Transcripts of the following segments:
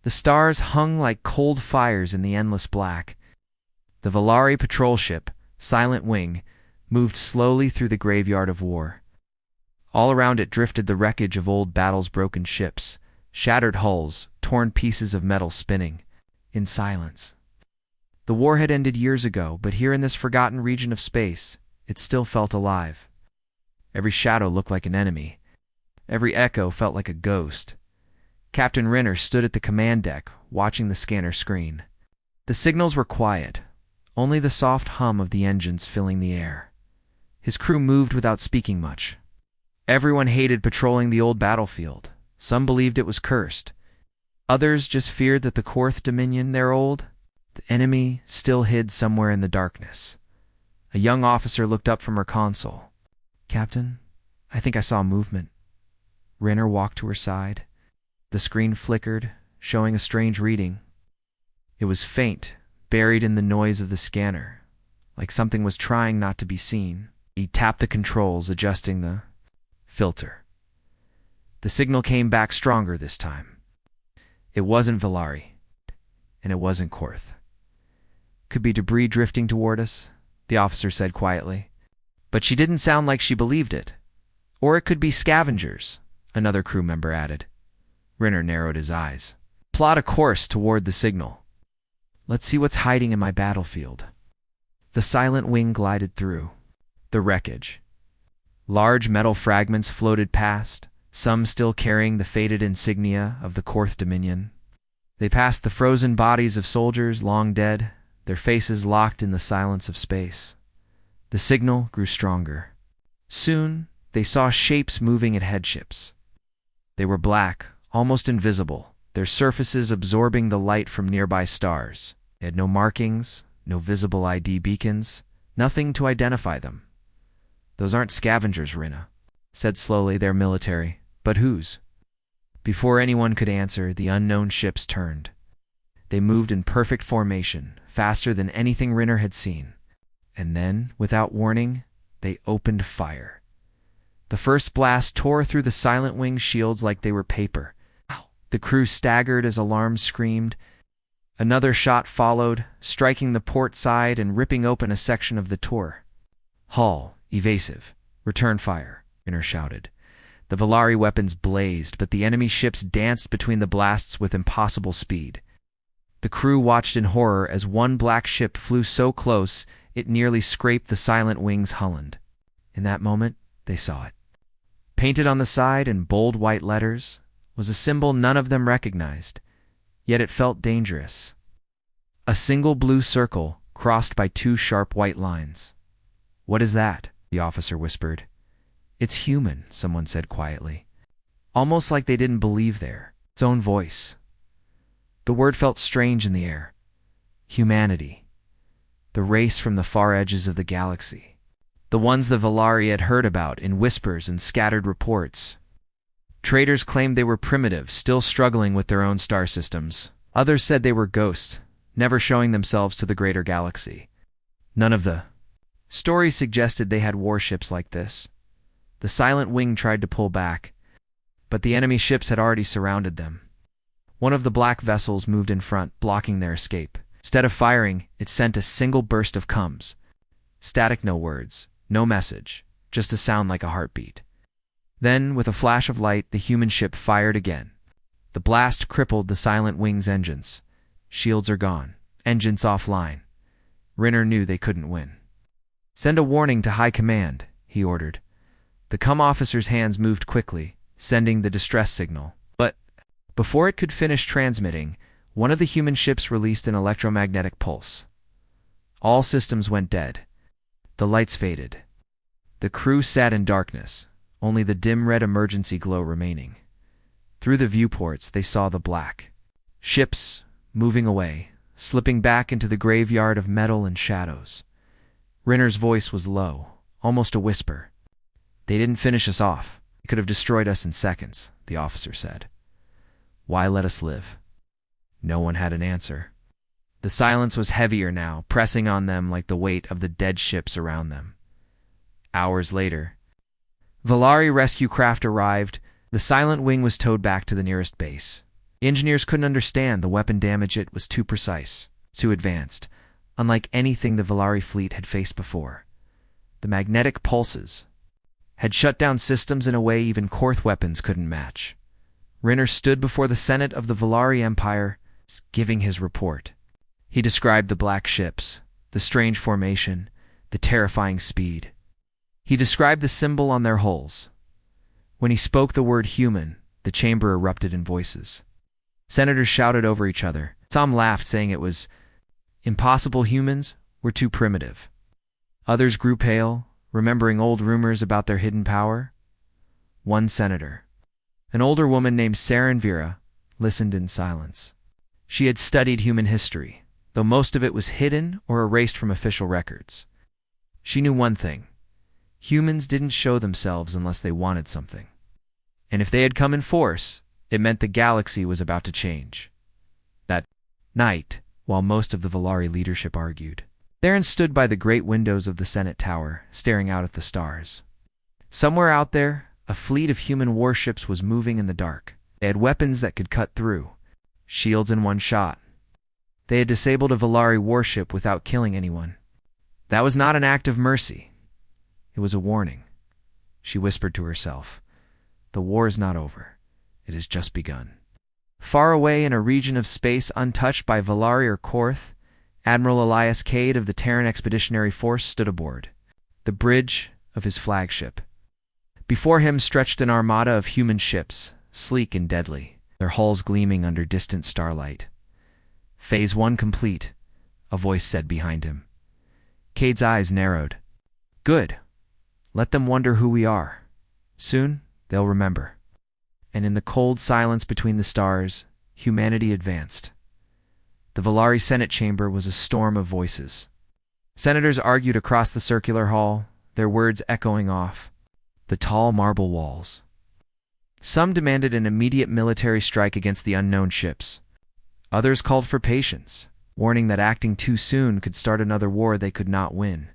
The stars hung like cold fires in the endless black. The Valari patrol ship, Silent Wing, moved slowly through the graveyard of war. All around it drifted the wreckage of old battles' broken ships, shattered hulls, torn pieces of metal spinning, in silence. The war had ended years ago, but here in this forgotten region of space, it still felt alive. Every shadow looked like an enemy. Every echo felt like a ghost. Captain Renner stood at the command deck, watching the scanner screen. The signals were quiet, only the soft hum of the engines filling the air. His crew moved without speaking much. Everyone hated patrolling the old battlefield. Some believed it was cursed. Others just feared that the Korth Dominion, their old, the enemy, still hid somewhere in the darkness. A young officer looked up from her console. "Captain, I think I saw movement." Renner walked to her side. The screen flickered, showing a strange reading. It was faint, buried in the noise of the scanner, like something was trying not to be seen. He tapped the controls, adjusting the filter. The signal came back stronger this time. It wasn't Valari, and it wasn't Korth. "Could be debris drifting toward us," the officer said quietly. But she didn't sound like she believed it. "Or it could be scavengers," another crew member added. Renner narrowed his eyes. "Plot a course toward the signal. Let's see what's hiding in my battlefield." The Silent Wing glided through. The wreckage. Large metal fragments floated past, some still carrying the faded insignia of the Korth Dominion. They passed the frozen bodies of soldiers long dead, their faces locked in the silence of space. The signal grew stronger. Soon, they saw shapes moving at headships. They were black, almost invisible, their surfaces absorbing the light from nearby stars. They had no markings, no visible ID beacons, nothing to identify them. "Those aren't scavengers, Rinna," said slowly. "They're military. But whose?" Before anyone could answer, the unknown ships turned. They moved in perfect formation, faster than anything Renner had seen. And then, without warning, they opened fire. The first blast tore through the Silent Wing shields like they were paper. The crew staggered as alarms screamed. Another shot followed, striking the port side and ripping open a section of the Tor. "Hull, evasive. Return fire," Renner shouted. The Valari weapons blazed, but the enemy ships danced between the blasts with impossible speed. The crew watched in horror as one black ship flew so close it nearly scraped the Silent Wing's Hulland. In that moment, they saw it. Painted on the side in bold white letters was a symbol none of them recognized, yet it felt dangerous. A single blue circle crossed by two sharp white lines. "What is that?" the officer whispered. "It's human," someone said quietly, almost like they didn't believe its own voice. The word felt strange in the air. Humanity. The race from the far edges of the galaxy. The ones the Valari had heard about in whispers and scattered reports. Traders claimed they were primitive, still struggling with their own star systems. Others said they were ghosts, never showing themselves to the greater galaxy. None of the stories suggested they had warships like this. The Silent Wing tried to pull back, but the enemy ships had already surrounded them. One of the black vessels moved in front, blocking their escape. Instead of firing, it sent a single burst of coms. Static, no words, no message, just a sound like a heartbeat. Then, with a flash of light, the human ship fired again. The blast crippled the Silent Wing's engines. Shields are gone, engines offline. Renner knew they couldn't win. "Send a warning to High Command," he ordered. The COM officer's hands moved quickly, sending the distress signal. But before it could finish transmitting, one of the human ships released an electromagnetic pulse. All systems went dead. The lights faded. The crew sat in darkness, only the dim red emergency glow remaining. Through the viewports, they saw the black ships moving away, slipping back into the graveyard of metal and shadows. Renner's voice was low, almost a whisper. "They didn't finish us off. They could have destroyed us in seconds," the officer said. "Why let us live?" No one had an answer. The silence was heavier now, pressing on them like the weight of the dead ships around them. Hours later, Valari rescue craft arrived. The Silent Wing was towed back to the nearest base. The engineers couldn't understand the weapon damage. It was too precise, too advanced, unlike anything the Valari fleet had faced before. The magnetic pulses had shut down systems in a way even Korth weapons couldn't match. Rinner stood before the Senate of the Valari Empire, giving his report. He described the black ships, the strange formation, the terrifying speed. He described the symbol on their hulls. When he spoke the word human, the chamber erupted in voices. Senators shouted over each other. Some laughed, saying it was impossible. Humans were too primitive. Others grew pale, remembering old rumors about their hidden power. One senator, an older woman named Saren Vera, listened in silence. She had studied human history, though most of it was hidden or erased from official records. She knew one thing: humans didn't show themselves unless they wanted something. And if they had come in force, it meant the galaxy was about to change. That night, while most of the Valari leadership argued, Saren stood by the great windows of the Senate Tower, staring out at the stars. Somewhere out there, a fleet of human warships was moving in the dark. They had weapons that could cut through, shields in one shot. They had disabled a Valari warship without killing anyone. That was not an act of mercy. It was a warning. She whispered to herself, "The war is not over. It has just begun." Far away in a region of space untouched by Valari or Korth, Admiral Elias Cade of the Terran Expeditionary Force stood aboard the bridge of his flagship. Before him stretched an armada of human ships, sleek and deadly, their hulls gleaming under distant starlight. "Phase 1 complete," a voice said behind him. Cade's eyes narrowed. "Good. Let them wonder who we are. Soon, they'll remember." And in the cold silence between the stars, humanity advanced. The Valari Senate chamber was a storm of voices. Senators argued across the circular hall, their words echoing off the tall marble walls. Some demanded an immediate military strike against the unknown ships. Others called for patience, warning that acting too soon could start another war they could not win.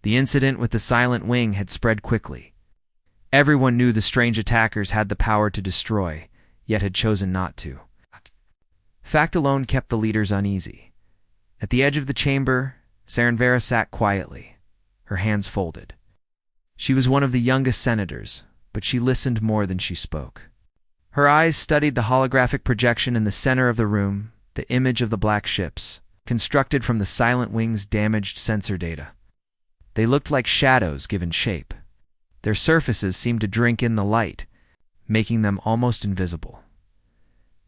The incident with the Silent Wing had spread quickly. Everyone knew the strange attackers had the power to destroy, yet had chosen not to. Fact alone kept the leaders uneasy. At the edge of the chamber, Saren Vera sat quietly, her hands folded. She was one of the youngest senators, but she listened more than she spoke. Her eyes studied the holographic projection in the center of the room, the image of the black ships, constructed from the Silent Wing's damaged sensor data. They looked like shadows given shape. Their surfaces seemed to drink in the light, making them almost invisible.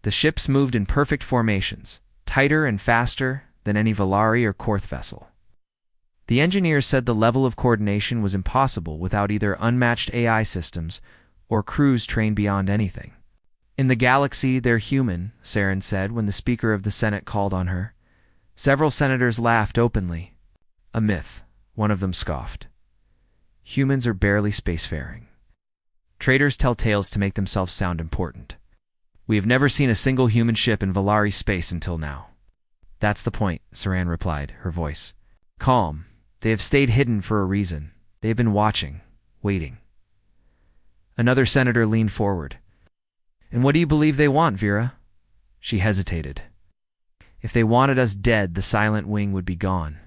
The ships moved in perfect formations, tighter and faster than any Valari or Korth vessel. The engineers said the level of coordination was impossible without either unmatched AI systems or crews trained beyond anything. "In the galaxy, they're human," Saren said when the Speaker of the Senate called on her. Several senators laughed openly. "A myth," one of them scoffed. "Humans are barely spacefaring. Traders tell tales to make themselves sound important. We have never seen a single human ship in Valari space until now." "That's the point," Saren replied, her voice calm. "They have stayed hidden for a reason. They have been watching, waiting." Another senator leaned forward. "And what do you believe they want, Vera?" She hesitated. "If they wanted us dead, the Silent Wing would be gone.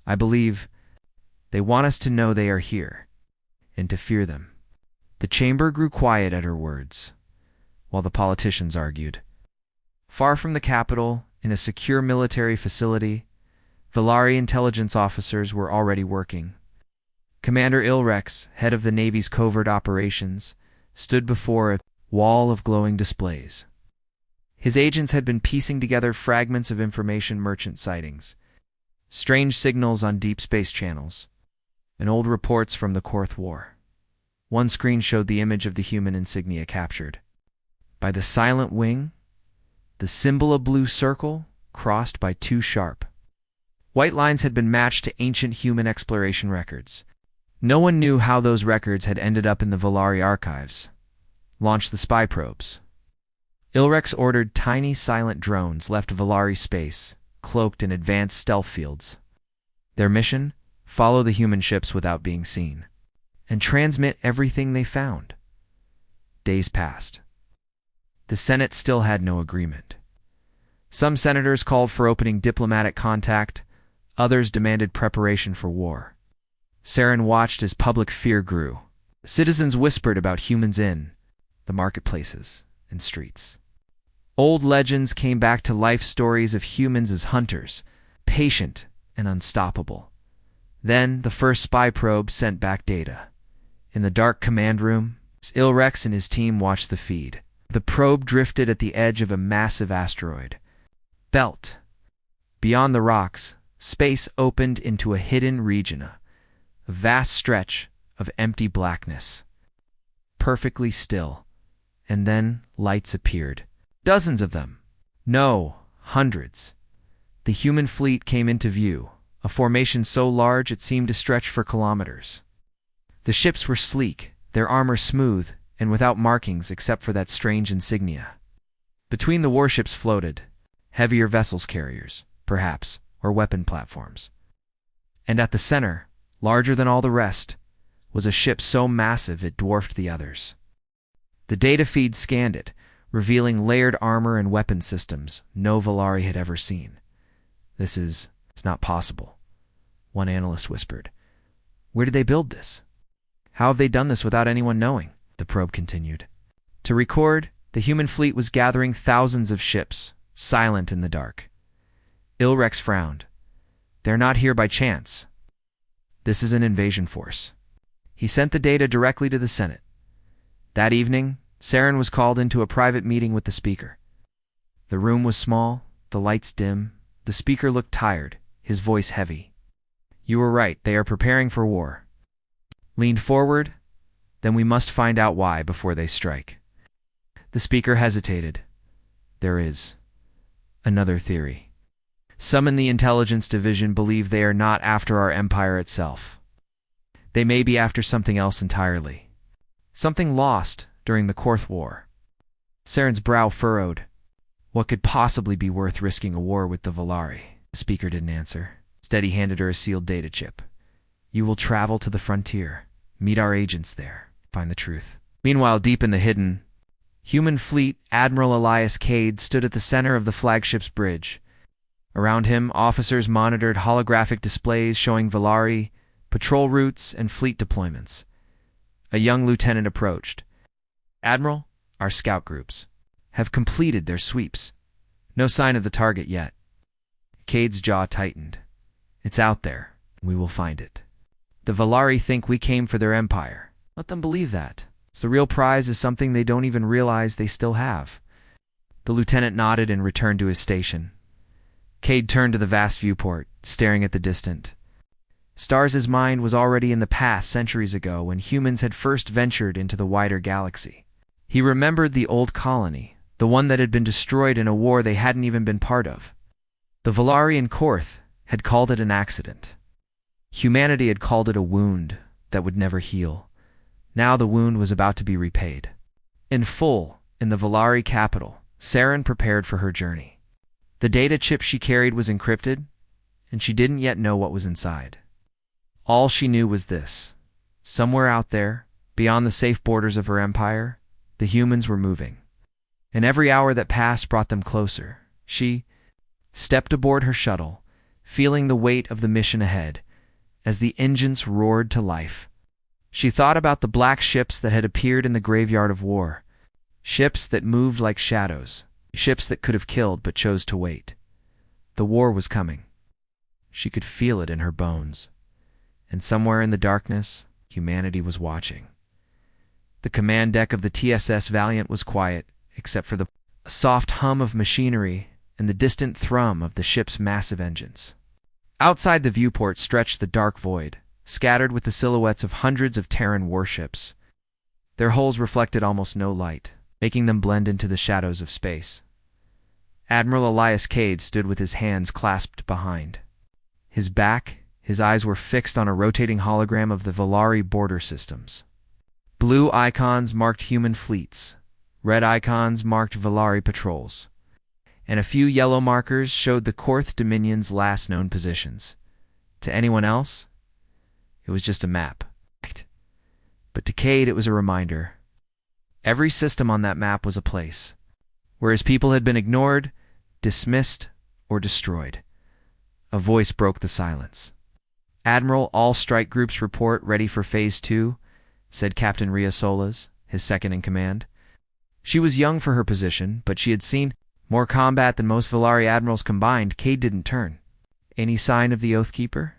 I believe they want us to know they are here, and to fear them." The chamber grew quiet at her words, while the politicians argued. Far from the capital, in a secure military facility, Valari intelligence officers were already working. Commander Ilrex, head of the Navy's covert operations, stood before a wall of glowing displays. His agents had been piecing together fragments of information merchant sightings, strange signals on deep space channels, and old reports from the Korth War. One screen showed the image of the human insignia captured by the Silent Wing, the symbol a blue circle crossed by two sharp white lines had been matched to ancient human exploration records. No one knew how those records had ended up in the Valari archives. Launch the spy probes. Ilrex ordered tiny silent drones left Valari space, cloaked in advanced stealth fields. Their mission? Follow the human ships without being seen, and transmit everything they found. Days passed. the Senate still had no agreement. Some senators called for opening diplomatic contact, others demanded preparation for war. Saren watched as public fear grew. Citizens whispered about humans in the marketplaces and streets. Old legends came back to life, stories of humans as hunters, patient and unstoppable. Then the first spy probe sent back data. In the dark command room, Ilrex and his team watched the feed. The probe drifted at the edge of a massive asteroid belt. Beyond the rocks, space opened into a hidden region, a vast stretch of empty blackness. Perfectly still. And then lights appeared. Dozens of them. No, hundreds. The human fleet came into view, a formation so large it seemed to stretch for kilometers. The ships were sleek, their armor smooth, and without markings except for that strange insignia. Between the warships floated heavier vessels carriers, perhaps, or weapon platforms. And at the center, larger than all the rest, was a ship so massive it dwarfed the others. The data feed scanned it, revealing layered armor and weapon systems no Valari had ever seen. It's not possible, one analyst whispered. Where did they build this? How have they done this without anyone knowing? The probe continued. To record, the human fleet was gathering thousands of ships, silent in the dark. Ilrex frowned. They're not here by chance. This is an invasion force. He sent the data directly to the Senate. That evening, Saren was called into a private meeting with the speaker. The room was small, the lights dim. The speaker looked tired, his voice heavy. You were right, they are preparing for war. Leaned forward, then we must find out why before they strike. The speaker hesitated. There is another theory. Some in the intelligence division believe they are not after our empire itself. They may be after something else entirely. Something lost during the Korth War. Saren's brow furrowed. What could possibly be worth risking a war with the Valari? The speaker didn't answer. Instead, he handed her a sealed data chip. You will travel to the frontier, meet our agents there, find the truth. Meanwhile, deep in the hidden human fleet, Admiral Elias Cade stood at the center of the flagship's bridge. Around him, officers monitored holographic displays showing Valari, patrol routes, and fleet deployments. A young lieutenant approached. Admiral, our scout groups have completed their sweeps. No sign of the target yet. Cade's jaw tightened. It's out there. We will find it. The Valari think we came for their empire. Let them believe that. So the real prize is something they don't even realize they still have. The lieutenant nodded and returned to his station. Cade turned to the vast viewport, staring at the distant stars. Mind was already in the past, centuries ago, when humans had first ventured into the wider galaxy. He remembered the old colony, the one that had been destroyed in a war they hadn't even been part of. The Valari and Korth had called it an accident. Humanity had called it a wound that would never heal. Now the wound was about to be repaid. In full, in the Valari capital, Saren prepared for her journey. The data chip she carried was encrypted, and she didn't yet know what was inside. All she knew was this. Somewhere out there, beyond the safe borders of her empire, the humans were moving. And every hour that passed brought them closer. She stepped aboard her shuttle, feeling the weight of the mission ahead, as the engines roared to life. She thought about the black ships that had appeared in the graveyard of war. Ships that moved like shadows. Ships that could have killed but chose to wait. The war was coming. She could feel it in her bones. And somewhere in the darkness, humanity was watching. The command deck of the TSS Valiant was quiet, except for the soft hum of machinery and the distant thrum of the ship's massive engines. Outside the viewport stretched the dark void, scattered with the silhouettes of hundreds of Terran warships. Their hulls reflected almost no light, making them blend into the shadows of space. Admiral Elias Cade stood with his hands clasped behind. His eyes were fixed on a rotating hologram of the Valari border systems. Blue icons marked human fleets. Red icons marked Valari patrols. And a few yellow markers showed the Korth Dominion's last known positions. To anyone else, it was just a map. But to Cade, it was a reminder. Every system on that map was a place, where his people had been ignored, dismissed, or destroyed. A voice broke the silence. "Admiral, all strike groups report ready for Phase 2, said Captain Ria Solas, his second-in-command. She was young for her position, but she had seen more combat than most Valari admirals combined. Cade didn't turn. "Any sign of the Oathkeeper?"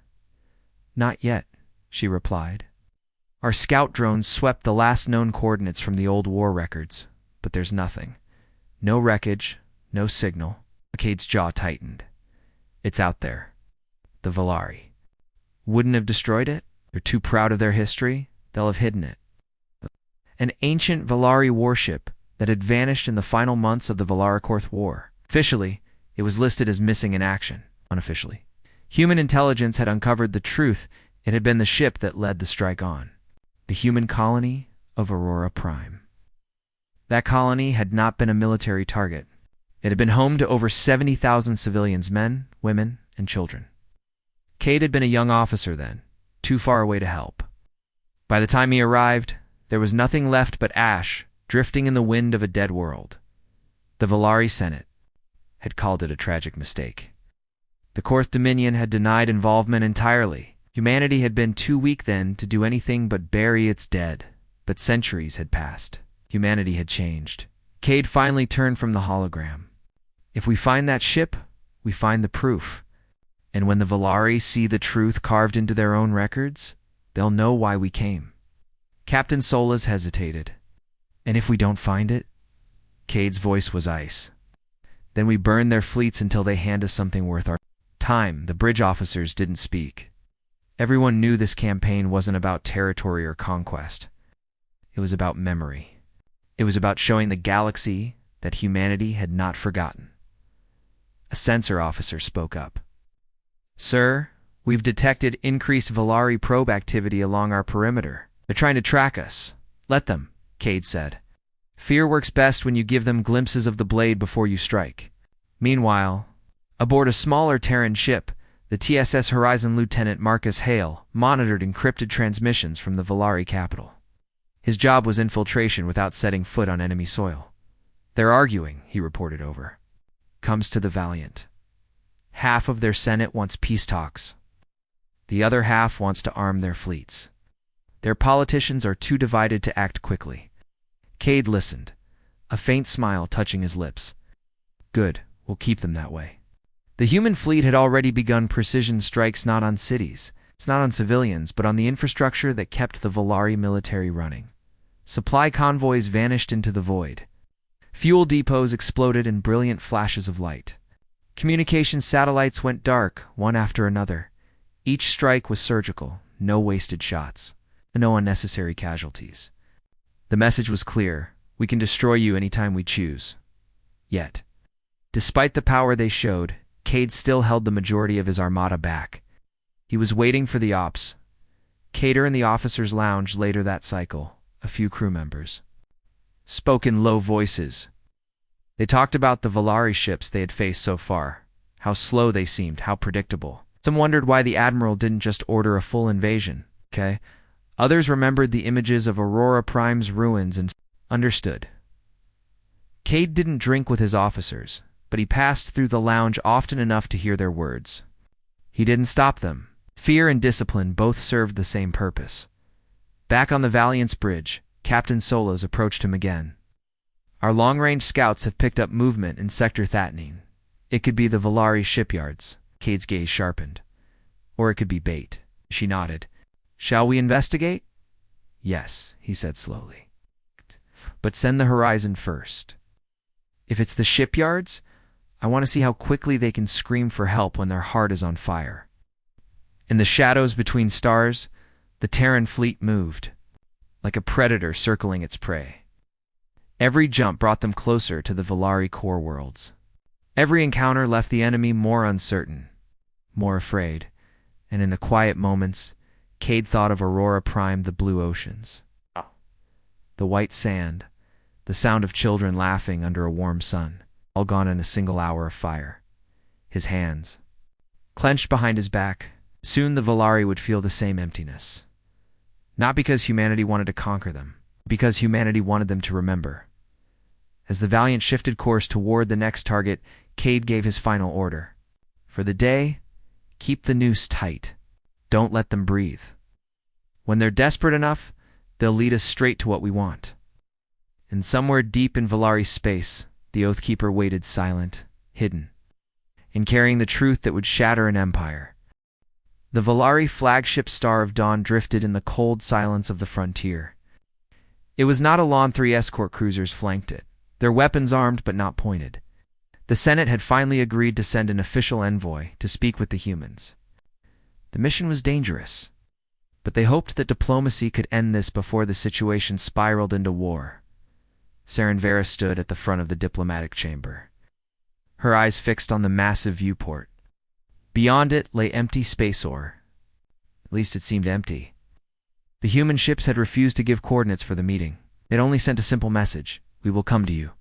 "Not yet," she replied. "Our scout drones swept the last known coordinates from the old war records, but there's nothing. No wreckage, no signal." Cade's jaw tightened. "It's out there. The Valari wouldn't have destroyed it. They're too proud of their history. They'll have hidden it." An ancient Valari warship that had vanished in the final months of the Valarikorth War. Officially, it was listed as missing in action. Unofficially, human intelligence had uncovered the truth. It had been the ship that led the strike on. The human colony of Aurora Prime. That colony had not been a military target. It had been home to over 70,000 civilians, men, women, and children. Cade had been a young officer then, too far away to help. By the time he arrived, there was nothing left but ash drifting in the wind of a dead world. The Valari Senate had called it a tragic mistake. The Korth Dominion had denied involvement entirely. Humanity had been too weak then to do anything but bury its dead. But centuries had passed. Humanity had changed. Cade finally turned from the hologram. "If we find that ship, we find the proof. And when the Valari see the truth carved into their own records, they'll know why we came." Captain Solas hesitated. "And if we don't find it?" Cade's voice was ice. "Then we burn their fleets until they hand us something worth our time." The bridge officers didn't speak. Everyone knew this campaign wasn't about territory or conquest. It was about memory. It was about showing the galaxy that humanity had not forgotten. A sensor officer spoke up. "Sir, we've detected increased Valari probe activity along our perimeter. They're trying to track us." "Let them," Cade said. "Fear works best when you give them glimpses of the blade before you strike." Meanwhile, aboard a smaller Terran ship, the TSS Horizon Lieutenant Marcus Hale monitored encrypted transmissions from the Valari capital. His job was infiltration without setting foot on enemy soil. "They're arguing," he reported over. "Comes to the Valiant. Half of their Senate wants peace talks. The other half wants to arm their fleets. Their politicians are too divided to act quickly." Cade listened, a faint smile touching his lips. "Good, we'll keep them that way." The human fleet had already begun precision strikes not on cities, not on civilians, but on the infrastructure that kept the Valari military running. Supply convoys vanished into the void. Fuel depots exploded in brilliant flashes of light. Communication satellites went dark, one after another. Each strike was surgical, no wasted shots, no unnecessary casualties. The message was clear: we can destroy you anytime we choose. Yet, despite the power they showed, Cade still held the majority of his armada back. He was waiting for the ops. Cater in the officers' lounge later that cycle. A few crew members spoke in low voices. They talked about the Valari ships they had faced so far, how slow they seemed, how predictable. Some wondered why the Admiral didn't just order a full invasion. Others remembered the images of Aurora Prime's ruins and understood. Cade didn't drink with his officers, but he passed through the lounge often enough to hear their words. He didn't stop them. Fear and discipline both served the same purpose. Back on the Valiant's bridge, Captain Solas approached him again. "Our long-range scouts have picked up movement in Sector Thatnine. It could be the Valari shipyards." Cade's gaze sharpened. "Or it could be bait." She nodded. "Shall we investigate?" "Yes," he said slowly. "But send the Horizon first. If it's the shipyards, I want to see how quickly they can scream for help when their heart is on fire." In the shadows between stars, the Terran fleet moved, like a predator circling its prey. Every jump brought them closer to the Valari core worlds. Every encounter left the enemy more uncertain, more afraid, and in the quiet moments, Cade thought of Aurora Prime, the blue oceans. The white sand, the sound of children laughing under a warm sun, all gone in a single hour of fire. His hands clenched behind his back. Soon the Valari would feel the same emptiness. Not because humanity wanted to conquer them, because humanity wanted them to remember. As the Valiant shifted course toward the next target, Cade gave his final order. For the day, keep the noose tight. Don't let them breathe. When they're desperate enough, they'll lead us straight to what we want. And somewhere deep in Valari's space, the Oathkeeper waited silent, hidden, and carrying the truth that would shatter an empire. The Valari flagship Star of Dawn drifted in the cold silence of the frontier. It was not Elan 3 escort cruisers flanked it, their weapons armed but not pointed. The Senate had finally agreed to send an official envoy to speak with the humans. The mission was dangerous, but they hoped that diplomacy could end this before the situation spiraled into war. Saren Vera stood at the front of the diplomatic chamber, her eyes fixed on the massive viewport. Beyond it lay empty space ore. At least it seemed empty. The human ships had refused to give coordinates for the meeting. They'd only sent a simple message: "We will come to you."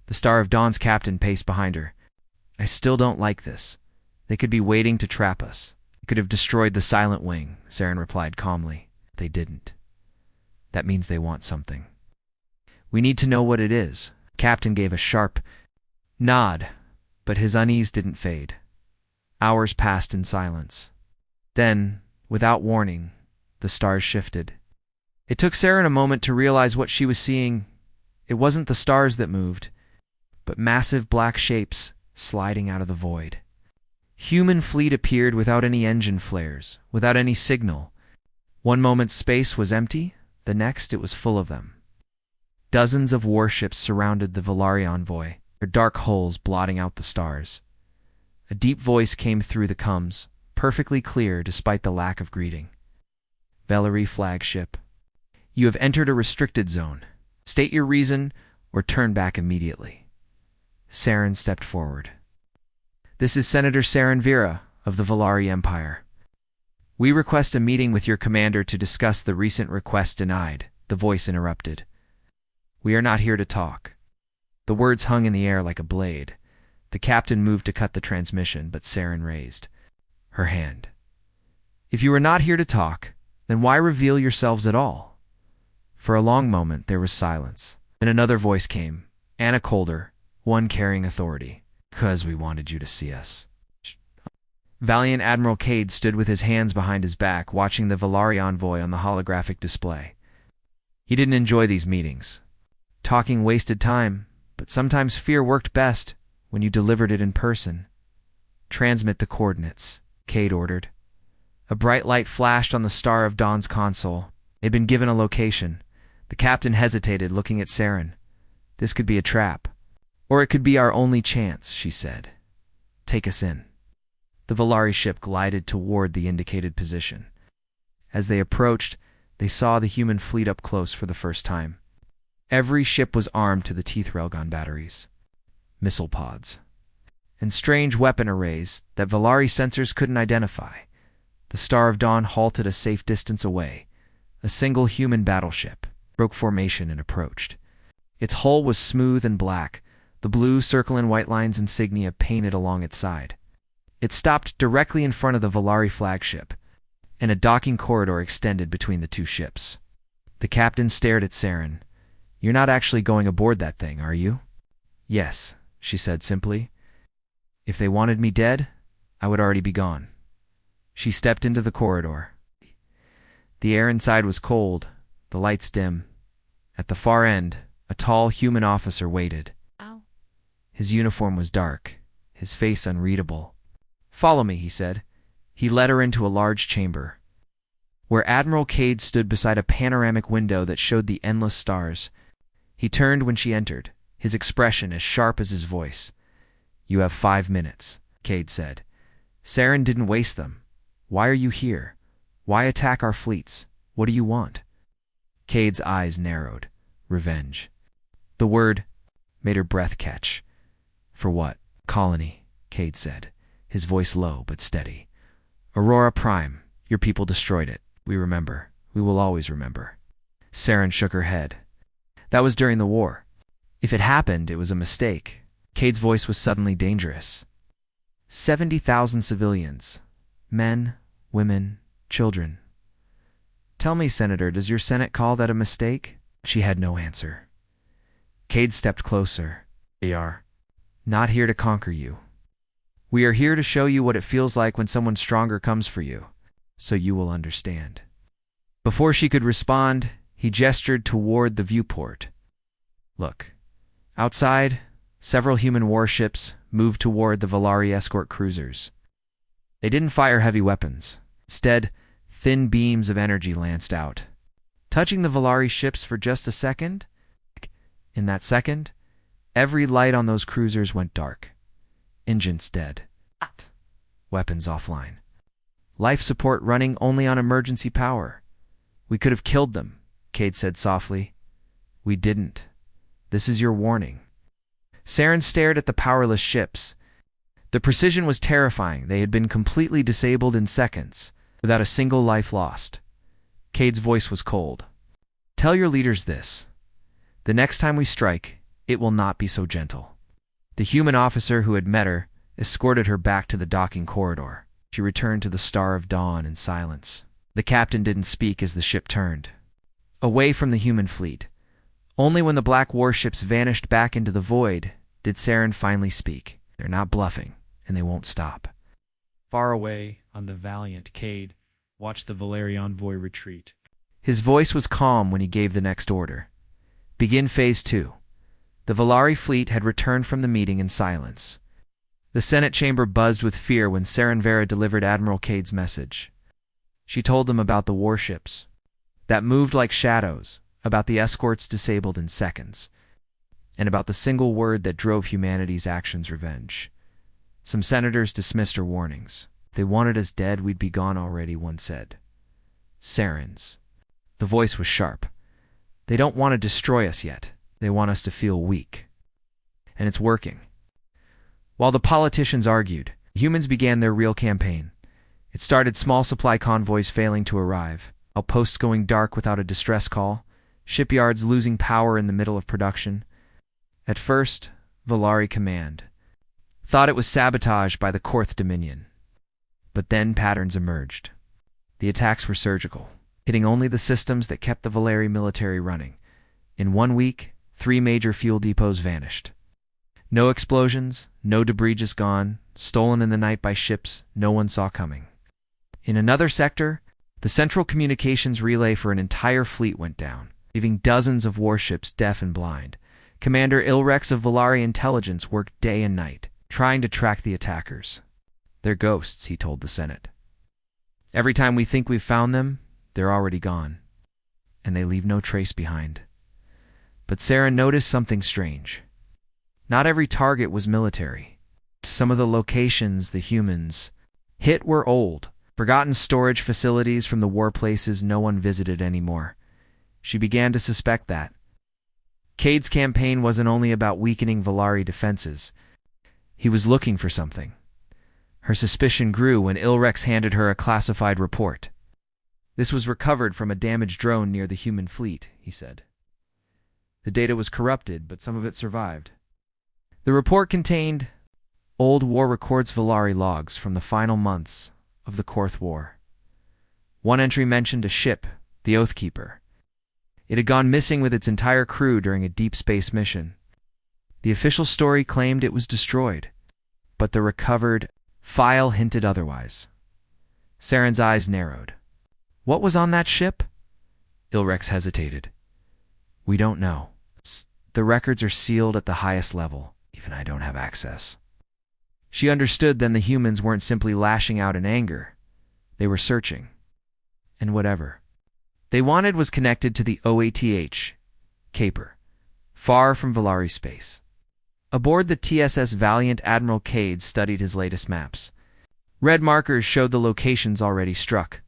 The Star of Dawn's captain paced behind her. "I still don't like this. They could be waiting to trap us. They could have destroyed the Silent Wing," Saren replied calmly. "They didn't. That means they want something. We need to know what it is." Captain gave a sharp nod, but his unease didn't fade. Hours passed in silence. Then, without warning, the stars shifted. It took Saren a moment to realize what she was seeing. It wasn't the stars that moved, but massive black shapes sliding out of the void. Human fleet appeared without any engine flares, without any signal. One moment space was empty, the next it was full of them. Dozens of warships surrounded the Valari envoy, their dark hulls blotting out the stars. A deep voice came through the comms, perfectly clear despite the lack of greeting. "Valari flagship, you have entered a restricted zone. State your reason or turn back immediately." Saren stepped forward. "This is Senator Saren Vera of the Valari Empire. We request a meeting with your commander to discuss the recent request denied," the voice interrupted. "We are not here to talk." The words hung in the air like a blade. The captain moved to cut the transmission, but Saren raised her hand. "If you are not here to talk, then why reveal yourselves at all?" For a long moment there was silence. Then another voice came, Anna colder, one carrying authority. "'Cause we wanted you to see us." Valiant Admiral Cade stood with his hands behind his back, watching the Valari envoy on the holographic display. He didn't enjoy these meetings. Talking wasted time, but sometimes fear worked best when you delivered it in person. "Transmit the coordinates," Cade ordered. A bright light flashed on the Star of Dawn's console. It had been given a location. The captain hesitated, looking at Saren. "This could be a trap. Or it could be our only chance," she said. "Take us in." The Valari ship glided toward the indicated position. As they approached, they saw the human fleet up close for the first time. Every ship was armed to the teeth railgun batteries, missile pods, and strange weapon arrays that Valari sensors couldn't identify. The Star of Dawn halted a safe distance away. A single human battleship broke formation and approached. Its hull was smooth and black, the blue circle and white lines insignia painted along its side. It stopped directly in front of the Valari flagship, and a docking corridor extended between the two ships. The captain stared at Saren. "You're not actually going aboard that thing, are you?" "Yes," she said simply. "If they wanted me dead, I would already be gone." She stepped into the corridor. The air inside was cold, the lights dim. At the far end, a tall human officer waited. Ow. His uniform was dark, his face unreadable. "Follow me," he said. He led her into a large chamber, where Admiral Cade stood beside a panoramic window that showed the endless stars. He turned when she entered, his expression as sharp as his voice. "You have 5 minutes," Cade said. Saren didn't waste them. "Why are you here? Why attack our fleets? What do you want?" Cade's eyes narrowed. Revenge. The word made her breath catch. "For what?" "Colony," Cade said, his voice low but steady. "Aurora Prime. Your people destroyed it. We remember. We will always remember." Saren shook her head. "That was during the war. If it happened, it was a mistake." Cade's voice was suddenly dangerous. 70,000 civilians. Men, women, children. "Tell me, Senator, does your Senate call that a mistake?" She had no answer. Cade stepped closer. "We are not here to conquer you. We are here to show you what it feels like when someone stronger comes for you, so you will understand." Before she could respond, he gestured toward the viewport. "Look. Outside, several human warships moved toward the Volari escort cruisers. They didn't fire heavy weapons. Instead, thin beams of energy lanced out, touching the Volari ships for just a second. In that second, every light on those cruisers went dark. Engines dead. Weapons offline. Life support running only on emergency power. We could have killed them," Cade said softly. "We didn't. This is your warning." Saren stared at the powerless ships. The precision was terrifying. They had been completely disabled in seconds, without a single life lost. Cade's voice was cold. "Tell your leaders this. The next time we strike, it will not be so gentle." The human officer who had met her escorted her back to the docking corridor. She returned to the Star of Dawn in silence. The captain didn't speak as the ship turned away from the human fleet. Only when the black warships vanished back into the void did Saren finally speak. "They're not bluffing, and they won't stop." Far away on the valiant Cade watched the Volari envoy retreat. His voice was calm when he gave the next order. "Begin Phase 2. The Volari fleet had returned from the meeting in silence. The Senate chamber buzzed with fear when Saren Vera delivered Admiral Cade's message. She told them about the warships that moved like shadows, about the escorts disabled in seconds, and about the single word that drove humanity's actions: revenge. Some senators dismissed her warnings. "If they wanted us dead, we'd be gone already," one said. "Saren's." The voice was sharp. "They don't want to destroy us yet. They want us to feel weak. And it's working." While the politicians argued, humans began their real campaign. It started small supply convoys failing to arrive, outposts going dark without a distress call, shipyards losing power in the middle of production. At first, Volari Command thought it was sabotage by the Korth Dominion. But then patterns emerged. The attacks were surgical, hitting only the systems that kept the Volari military running. In 1 week, 3 major fuel depots vanished. No explosions, no debris just gone, stolen in the night by ships no one saw coming. In another sector, the central communications relay for an entire fleet went down, leaving dozens of warships deaf and blind. Commander Ilrex of Volari Intelligence worked day and night, trying to track the attackers. "They're ghosts," he told the Senate. "Every time we think we've found them, they're already gone, and they leave no trace behind." But Saren noticed something strange. Not every target was military. Some of the locations the humans hit were old, forgotten storage facilities from the war places no one visited anymore. She began to suspect that Cade's campaign wasn't only about weakening Volari defenses. He was looking for something. Her suspicion grew when Ilrex handed her a classified report. "This was recovered from a damaged drone near the human fleet," he said. "The data was corrupted, but some of it survived." The report contained old war records, Volari logs from the final months of the Korth War. One entry mentioned a ship, the Oathkeeper. It had gone missing with its entire crew during a deep space mission. The official story claimed it was destroyed, but the recovered file hinted otherwise. Saren's eyes narrowed. "What was on that ship?" Ilrex hesitated. "We don't know. The records are sealed at the highest level. Even I don't have access." She understood then the humans weren't simply lashing out in anger. They were searching. And whatever they wanted was connected to the OATH, Caper, far from Volari space. Aboard the TSS Valiant, Admiral Cade studied his latest maps. Red markers showed the locations already struck.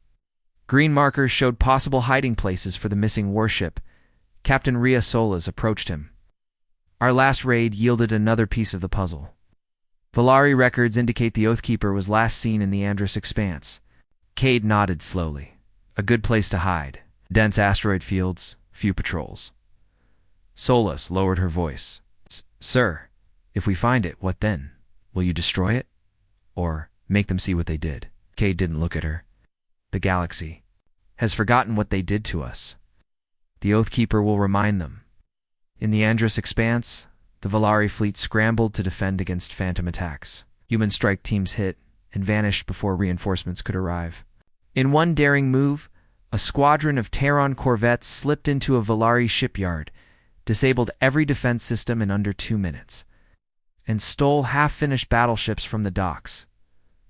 Green markers showed possible hiding places for the missing warship. Captain Ria Solas approached him. "Our last raid yielded another piece of the puzzle. Volari records indicate the Oathkeeper was last seen in the Andrus Expanse." Cade nodded slowly. "A good place to hide. Dense asteroid fields, few patrols." Solas lowered her voice. "Sir, if we find it, what then? Will you destroy it? Or make them see what they did?" Cade didn't look at her. "The galaxy has forgotten what they did to us. The Oathkeeper will remind them. In the Andrus expanse, the Valari fleet scrambled to defend against phantom attacks. Human strike teams hit and vanished before reinforcements could arrive. In one daring move, a squadron of Terran corvettes slipped into a Valari shipyard, disabled every defense system in under 2 minutes, and stole half-finished battleships from the docks.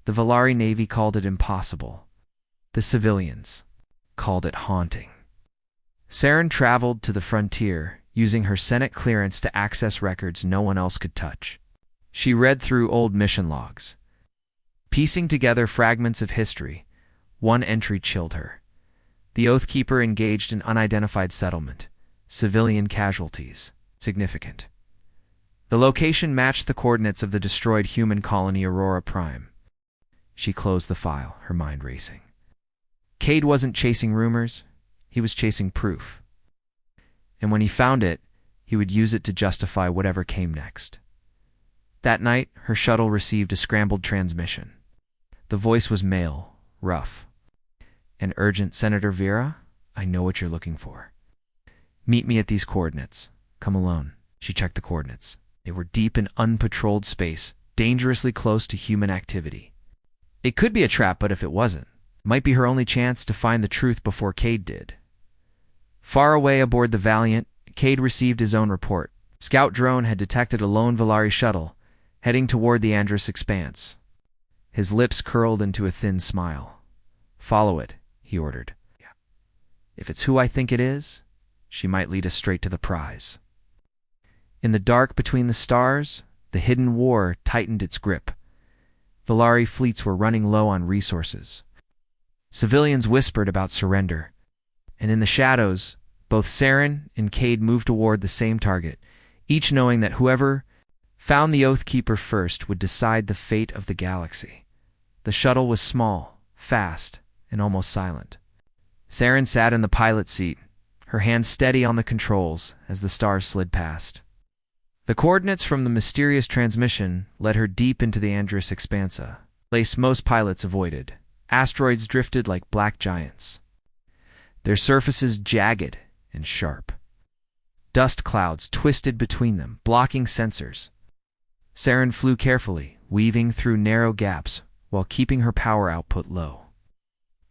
The Valari Navy called it impossible. The civilians called it haunting. Saren traveled to the frontier, using her Senate clearance to access records no one else could touch. She read through old mission logs. Piecing together fragments of history, one entry chilled her. The Oathkeeper engaged in unidentified settlement. Civilian casualties. Significant. The location matched the coordinates of the destroyed human colony Aurora Prime. She closed the file, her mind racing. Cade wasn't chasing rumors. He was chasing proof. And when he found it, he would use it to justify whatever came next. That night, her shuttle received a scrambled transmission. The voice was male, rough. "An urgent, Senator Vera? I know what you're looking for. Meet me at these coordinates. Come alone." She checked the coordinates. They were deep in unpatrolled space, dangerously close to human activity. It could be a trap, but if it wasn't, it might be her only chance to find the truth before Cade did. Far away aboard the Valiant, Cade received his own report. Scout drone had detected a lone Valari shuttle, heading toward the Andrus expanse. His lips curled into a thin smile. "Follow it," he ordered. "If it's who I think it is, she might lead us straight to the prize." In the dark between the stars, the hidden war tightened its grip. Valari fleets were running low on resources. Civilians whispered about surrender, and in the shadows, both Saren and Cade moved toward the same target, each knowing that whoever found the Oathkeeper first would decide the fate of the galaxy. The shuttle was small, fast, and almost silent. Saren sat in the pilot seat, her hands steady on the controls as the stars slid past. The coordinates from the mysterious transmission led her deep into the Andrus expanse, a place most pilots avoided. Asteroids drifted like black giants, their surfaces jagged and sharp. Dust clouds twisted between them, blocking sensors. Saren flew carefully, weaving through narrow gaps while keeping her power output low.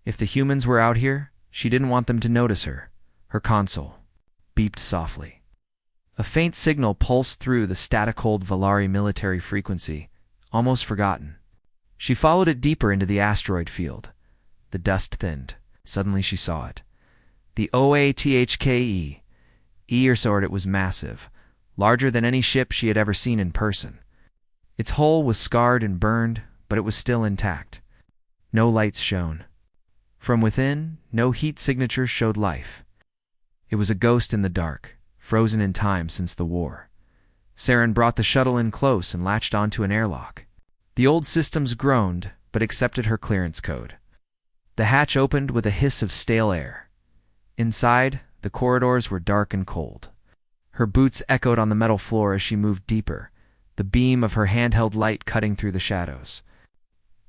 If the humans were out here, she didn't want them to notice her. Her console beeped softly. A faint signal pulsed through the static-hold Valari military frequency, almost forgotten. She followed it deeper into the asteroid field. The dust thinned. Suddenly she saw it. The OATHKE. It was massive, larger than any ship she had ever seen in person. Its hull was scarred and burned, but it was still intact. No lights shone. From within, no heat signatures showed life. It was a ghost in the dark, frozen in time since the war. Saren brought the shuttle in close and latched onto an airlock. The old systems groaned, but accepted her clearance code. The hatch opened with a hiss of stale air. Inside, the corridors were dark and cold. Her boots echoed on the metal floor as she moved deeper, the beam of her handheld light cutting through the shadows.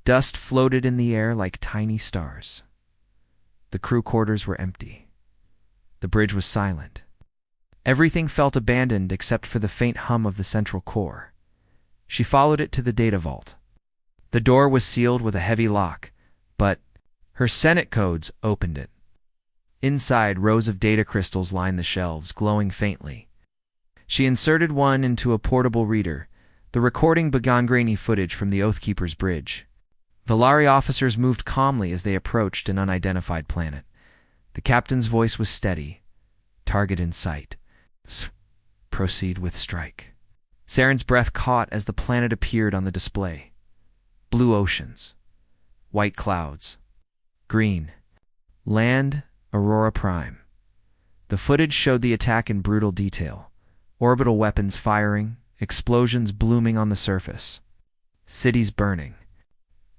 Dust floated in the air like tiny stars. The crew quarters were empty. The bridge was silent. Everything felt abandoned except for the faint hum of the central core. She followed it to the data vault. The door was sealed with a heavy lock, but her Senate codes opened it. Inside, rows of data crystals lined the shelves, glowing faintly. She inserted one into a portable reader. The recording began grainy footage from the Oathkeeper's bridge. Valari officers moved calmly as they approached an unidentified planet. The captain's voice was steady. "Target in sight. Proceed with strike." Saren's breath caught as the planet appeared on the display. Blue oceans. White clouds. Green. Land, Aurora Prime. The footage showed the attack in brutal detail. Orbital weapons firing, explosions blooming on the surface. Cities burning.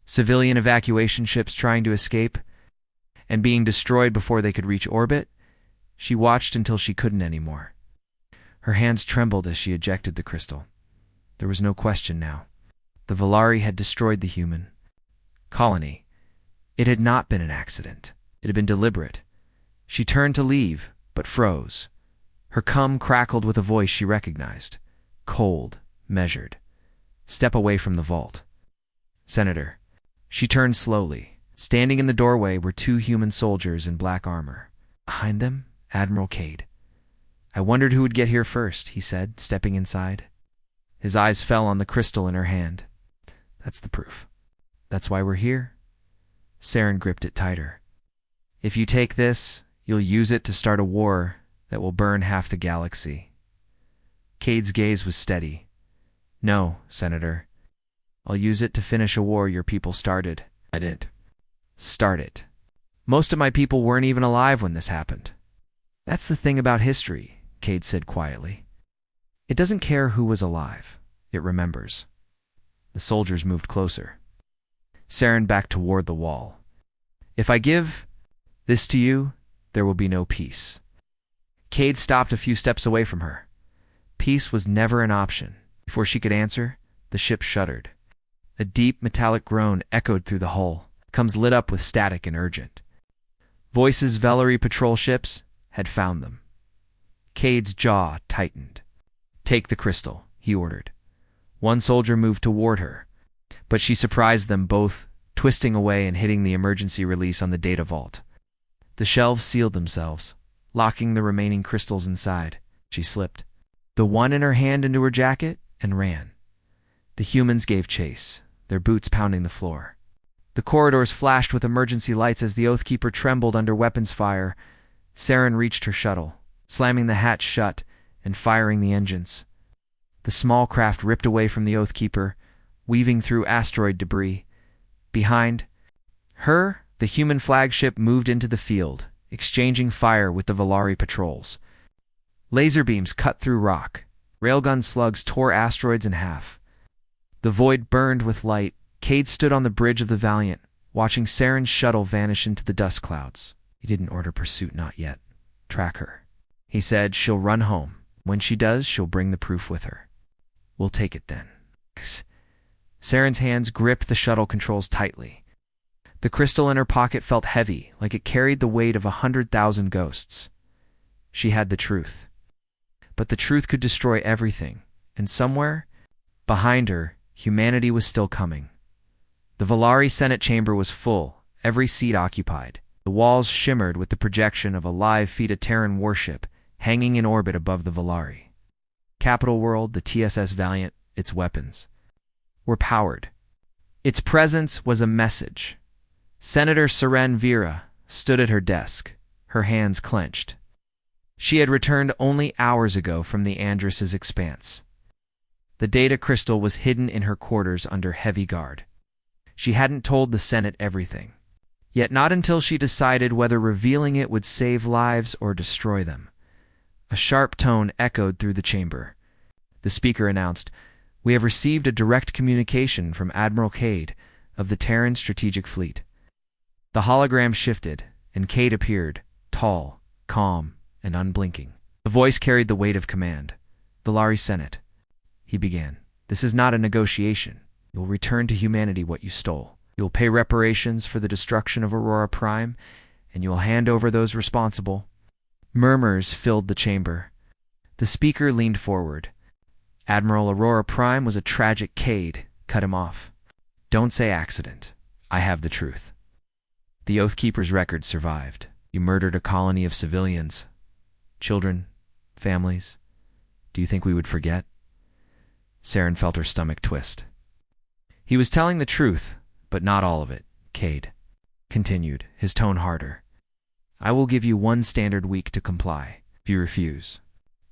Civilian evacuation ships trying to escape and being destroyed before they could reach orbit. She watched until she couldn't anymore. Her hands trembled as she ejected the crystal. There was no question now. The Valari had destroyed the human colony. It had not been an accident. It had been deliberate. She turned to leave, but froze. Her cum crackled with a voice she recognized. Cold, measured. Step away from the vault. Senator. She turned slowly. Standing in the doorway were two human soldiers in black armor. Behind them, Admiral Cade. I wondered who would get here first, he said, stepping inside. His eyes fell on the crystal in her hand. That's the proof. That's why we're here. Saren gripped it tighter. If you take this, you'll use it to start a war that will burn half the galaxy. Cade's gaze was steady. No, Senator. I'll use it to finish a war your people started. I didn't start it. Most of my people weren't even alive when this happened. That's the thing about history, Cade said quietly. It doesn't care who was alive. It remembers. The soldiers moved closer. Saren backed toward the wall. If I give this to you, there will be no peace. Cade stopped a few steps away from her. Peace was never an option. Before she could answer, the ship shuddered. A deep metallic groan echoed through the hull, comes lit up with static and urgent. Voice's Vellery patrol ships had found them. Cade's jaw tightened. Take the crystal, he ordered. One soldier moved toward her, but she surprised them both, twisting away and hitting the emergency release on the data vault. The shelves sealed themselves, locking the remaining crystals inside. She slipped the one in her hand into her jacket and ran. The humans gave chase, their boots pounding the floor. The corridors flashed with emergency lights as the Oathkeeper trembled under weapons fire. Saren reached her shuttle, slamming the hatch shut and firing the engines. The small craft ripped away from the Oathkeeper, weaving through asteroid debris. Behind her, the human flagship moved into the field, exchanging fire with the Vellery patrols. Laser beams cut through rock. Railgun slugs tore asteroids in half. The void burned with light. Cade stood on the bridge of the Valiant, watching Saren's shuttle vanish into the dust clouds. He didn't order pursuit, not yet. Track her. He said she'll run home. When she does, she'll bring the proof with her. We'll take it then. Saren's hands gripped the shuttle controls tightly. The crystal in her pocket felt heavy, like it carried the weight of 100,000 ghosts. She had the truth. But the truth could destroy everything, and somewhere, behind her, humanity was still coming. The Vellery Senate chamber was full, every seat occupied. The walls shimmered with the projection of a live Theta-Terran warship hanging in orbit above the Vellery. Capital World, the TSS Valiant, its weapons were powered. Its presence was a message. Senator Seren Vera stood at her desk, her hands clenched. She had returned only hours ago from the Andros's expanse. The data crystal was hidden in her quarters under heavy guard. She hadn't told the Senate everything, yet not until she decided whether revealing it would save lives or destroy them. A sharp tone echoed through the chamber. The speaker announced, "We have received a direct communication from Admiral Cade of the Terran Strategic Fleet." The hologram shifted, and Cade appeared, tall, calm, and unblinking. The voice carried the weight of command. "Vellery Senate," he began, "this is not a negotiation. You will return to humanity what you stole. You will pay reparations for the destruction of Aurora Prime, and you will hand over those responsible." Murmurs filled the chamber. The speaker leaned forward. "Admiral Aurora Prime was a tragic." Cade cut him off. "Don't say accident. I have the truth. The Oathkeeper's record survived. You murdered a colony of civilians. Children, families. Do you think we would forget?" Saren felt her stomach twist. "He was telling the truth, but not all of it," Cade continued, his tone harder. "I will give you one standard week to comply. If you refuse,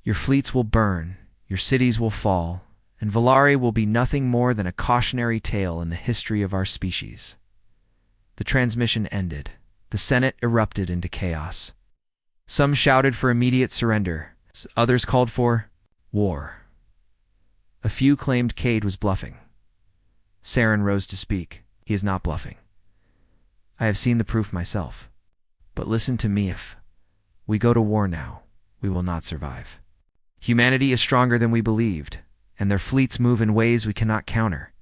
your fleets will burn, your cities will fall, and Vellery will be nothing more than a cautionary tale in the history of our species." The transmission ended. The Senate erupted into chaos. Some shouted for immediate surrender. Others called for war. A few claimed Cade was bluffing. Saren rose to speak. "He is not bluffing. I have seen the proof myself. But listen to me. If we go to war now, we will not survive. Humanity is stronger than we believed, and their fleets move in ways we cannot counter.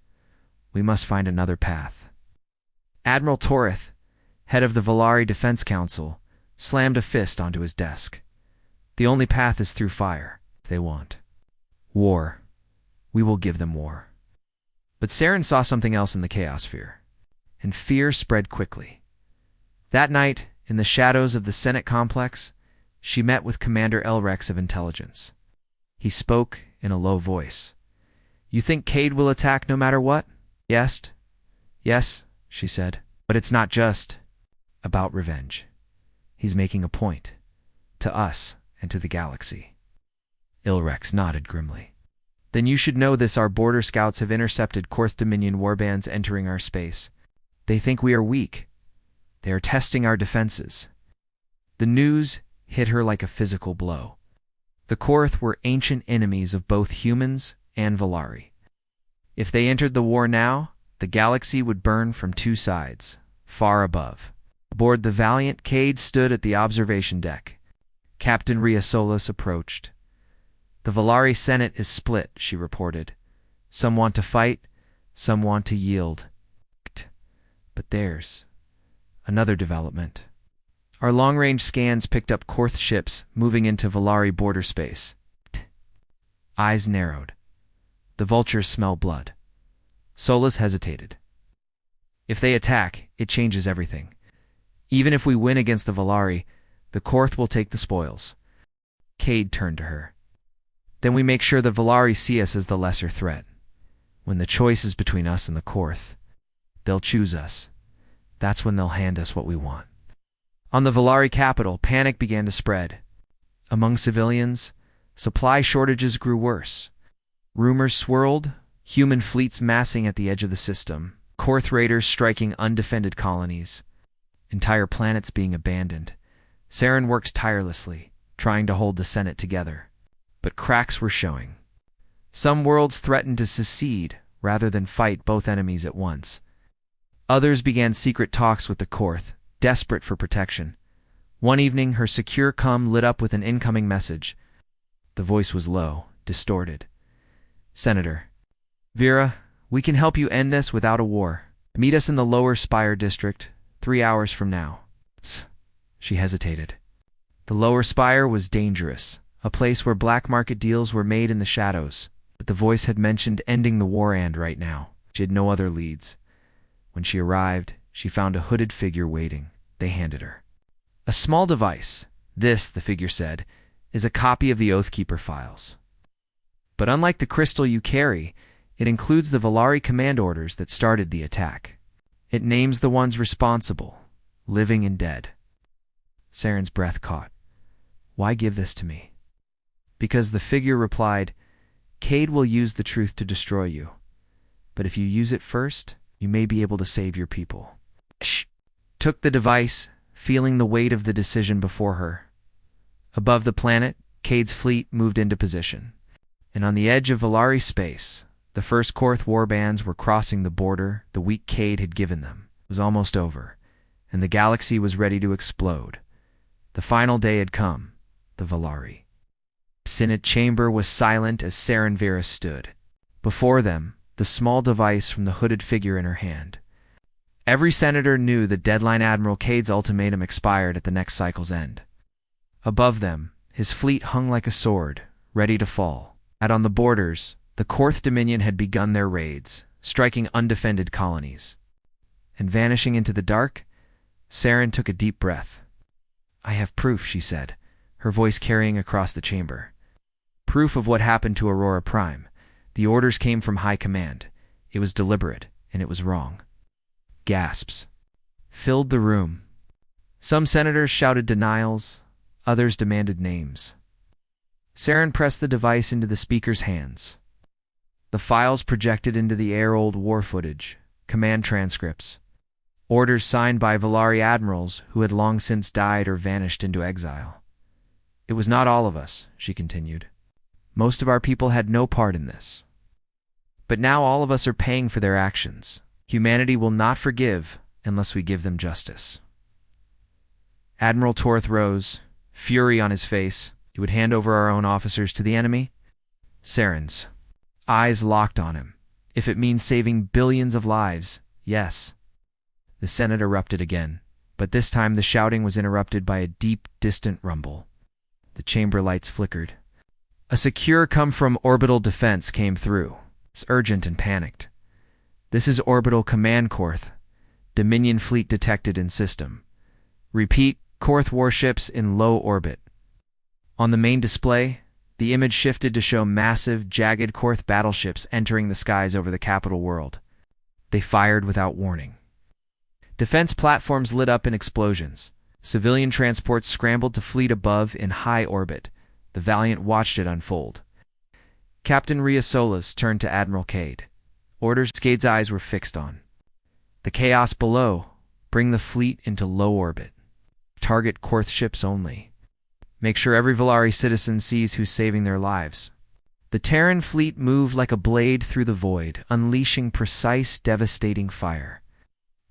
We must find another path." Admiral Torith, head of the Vellery Defense Council, slammed a fist onto his desk. The only path is through fire. They want war. We will give them war. But Saren saw something else in the chaosphere, and fear spread quickly. That night, in the shadows of the Senate complex, she met with Commander Elrex of Intelligence. He spoke in a low voice. "You think Cade will attack no matter what?" "Yes, she said. "But it's not just about revenge. He's making a point. To us and to the galaxy." Ilrex nodded grimly. "Then you should know this: our border scouts have intercepted Korth Dominion warbands entering our space. They think we are weak. They are testing our defenses." The news hit her like a physical blow. The Korth were ancient enemies of both humans and Valari. If they entered the war now, the galaxy would burn from two sides, far above. Aboard the Valiant, Cade stood at the observation deck. Captain Riasolas approached. "The Valari Senate is split," she reported. "Some want to fight, some want to yield. But there's another development." Our long-range scans picked up Korth ships moving into Valari border space. Eyes narrowed. The vultures smell blood. Solas hesitated. "If they attack, it changes everything. Even if we win against the Valari, the Korth will take the spoils." Cade turned to her. "Then we make sure the Valari see us as the lesser threat. When the choice is between us and the Korth, they'll choose us. That's when they'll hand us what we want." On the Valari capital, panic began to spread. Among civilians, supply shortages grew worse. Rumors swirled, human fleets massing at the edge of the system, Korth raiders striking undefended colonies, entire planets being abandoned. Saren worked tirelessly, trying to hold the Senate together. But cracks were showing. Some worlds threatened to secede rather than fight both enemies at once. Others began secret talks with the Korth, desperate for protection. One evening, her secure comm lit up with an incoming message. The voice was low, distorted. "Senator Vera, we can help you end this without a war. Meet us in the Lower Spire District, 3 hours from now." She hesitated. The Lower Spire was dangerous, a place where black market deals were made in the shadows. But the voice had mentioned ending the war, and right now, she had no other leads. When she arrived, she found a hooded figure waiting. They handed her a small device. "This," the figure said, "is a copy of the Oathkeeper files. But unlike the crystal you carry, it includes the Valari command orders that started the attack. It names the ones responsible, living and dead." Saren's breath caught. "Why give this to me?" Because the figure replied, "Cade will use the truth to destroy you. But if you use it first, you may be able to save your people." Shh! Took the device, feeling the weight of the decision before her. Above the planet, Cade's fleet moved into position. And on the edge of Valari space, the first Korth warbands were crossing the border the week Cade had given them. It was almost over, and the galaxy was ready to explode. The final day had come, the Valari. The Senate chamber was silent as Saren Vera stood. Before them, the small device from the hooded figure in her hand. Every senator knew the deadline. Admiral Cade's ultimatum expired at the next cycle's end. Above them, his fleet hung like a sword, ready to fall. And on the borders, the Korth Dominion had begun their raids, striking undefended colonies. And vanishing into the dark, Saren took a deep breath. "I have proof," she said, her voice carrying across the chamber. "Proof of what happened to Aurora Prime. The orders came from High Command. It was deliberate, and it was wrong." Gasps filled the room. Some senators shouted denials, others demanded names. Saren pressed the device into the speaker's hands. The files projected into the air: old war footage, command transcripts, orders signed by Valari admirals who had long since died or vanished into exile. "It was not all of us," she continued. "Most of our people had no part in this. But now all of us are paying for their actions. Humanity will not forgive unless we give them justice." Admiral Torth rose, fury on his face. "You would hand over our own officers to the enemy?" Saren's eyes locked on him. "If it means saving billions of lives, yes." The Senate erupted again, but this time the shouting was interrupted by a deep, distant rumble. The chamber lights flickered. A secure come from orbital defense came through. It's urgent and panicked. This is Orbital Command Korth. Dominion fleet detected in system. Repeat, Korth warships in low orbit. On the main display, the image shifted to show massive, jagged Korth battleships entering the skies over the capital world. They fired without warning. Defense platforms lit up in explosions. Civilian transports scrambled to fleet above in high orbit. The Valiant watched it unfold. Captain Rheasolas turned to Admiral Cade. Orders Cade's eyes were fixed on. The chaos below. Bring the fleet into low orbit. Target Korth ships only. Make sure every Valari citizen sees who's saving their lives. The Terran fleet moved like a blade through the void, unleashing precise, devastating fire.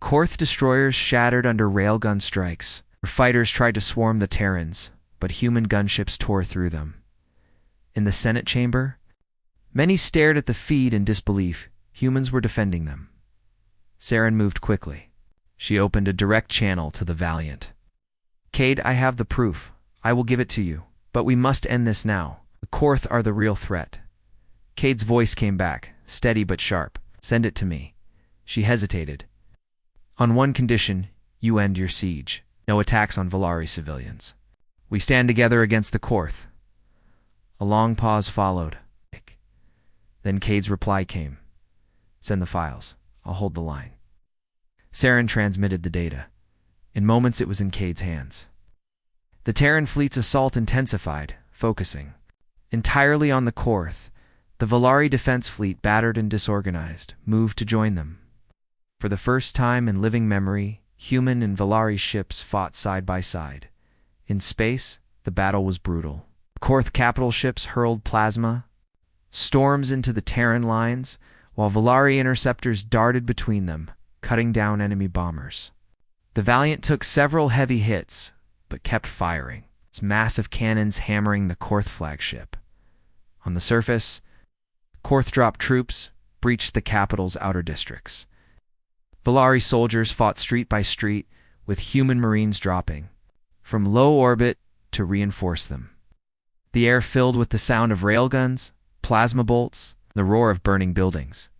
Korth destroyers shattered under railgun strikes. Fighters tried to swarm the Terrans, but human gunships tore through them. In the Senate chamber, many stared at the feed in disbelief. Humans were defending them. Saren moved quickly. She opened a direct channel to the Valiant. Cade, I have the proof. I will give it to you. But we must end this now. The Korth are the real threat. Cade's voice came back, steady but sharp. Send it to me. She hesitated. On one condition, you end your siege. No attacks on Valari civilians. We stand together against the Korth. A long pause followed. Then Cade's reply came. Send the files. I'll hold the line. Saren transmitted the data. In moments it was in Cade's hands. The Terran fleet's assault intensified, focusing. Entirely on the Korth, the Valari defense fleet, battered and disorganized, moved to join them. For the first time in living memory, human and Valari ships fought side by side. In space, the battle was brutal. Korth capital ships hurled plasma, storms into the Terran lines, while Valari interceptors darted between them, cutting down enemy bombers. The Valiant took several heavy hits, but kept firing, its massive cannons hammering the Korth flagship. On the surface, Korth-dropped troops breached the capital's outer districts. Valari soldiers fought street by street, with human marines dropping from low orbit to reinforce them. The air filled with the sound of railguns, plasma bolts, the roar of burning buildings.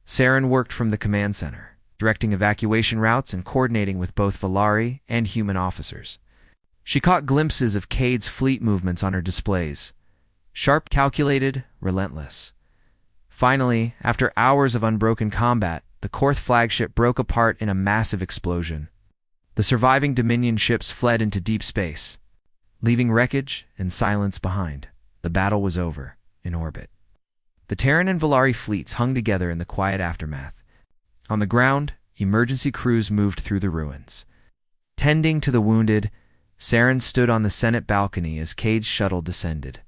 Saren worked from the command center, directing evacuation routes and coordinating with both Valari and human officers. She caught glimpses of Cade's fleet movements on her displays. Sharp, calculated, relentless. Finally, after hours of unbroken combat, the Korth flagship broke apart in a massive explosion. The surviving Dominion ships fled into deep space, leaving wreckage and silence behind. The battle was over, in orbit. The Terran and Valari fleets hung together in the quiet aftermath. On the ground, emergency crews moved through the ruins. Tending to the wounded, Saren stood on the Senate balcony as Cade's shuttle descended.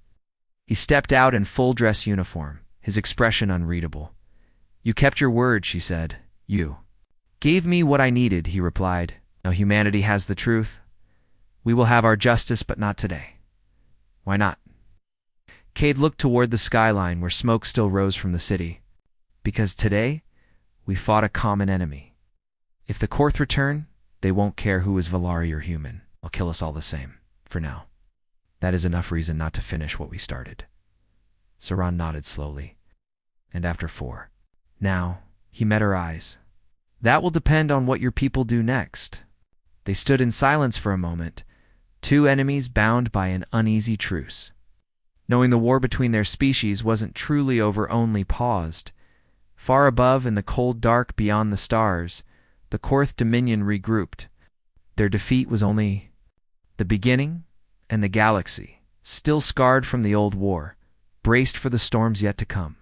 He stepped out in full dress uniform, his expression unreadable. You kept your word, she said. You gave me what I needed, he replied. Now humanity has the truth. We will have our justice, but not today. Why not? Cade looked toward the skyline where smoke still rose from the city. Because today, we fought a common enemy. If the Korth return, they won't care who is Valari or human. They'll kill us all the same, for now. That is enough reason not to finish what we started. Saran nodded slowly. And after 4. Now, he met her eyes. That will depend on what your people do next. They stood in silence for a moment, two enemies bound by an uneasy truce. Knowing the war between their species wasn't truly over, only paused. Far above in the cold dark beyond the stars, the Korth Dominion regrouped. Their defeat was only the beginning, and the galaxy, still scarred from the old war, braced for the storms yet to come.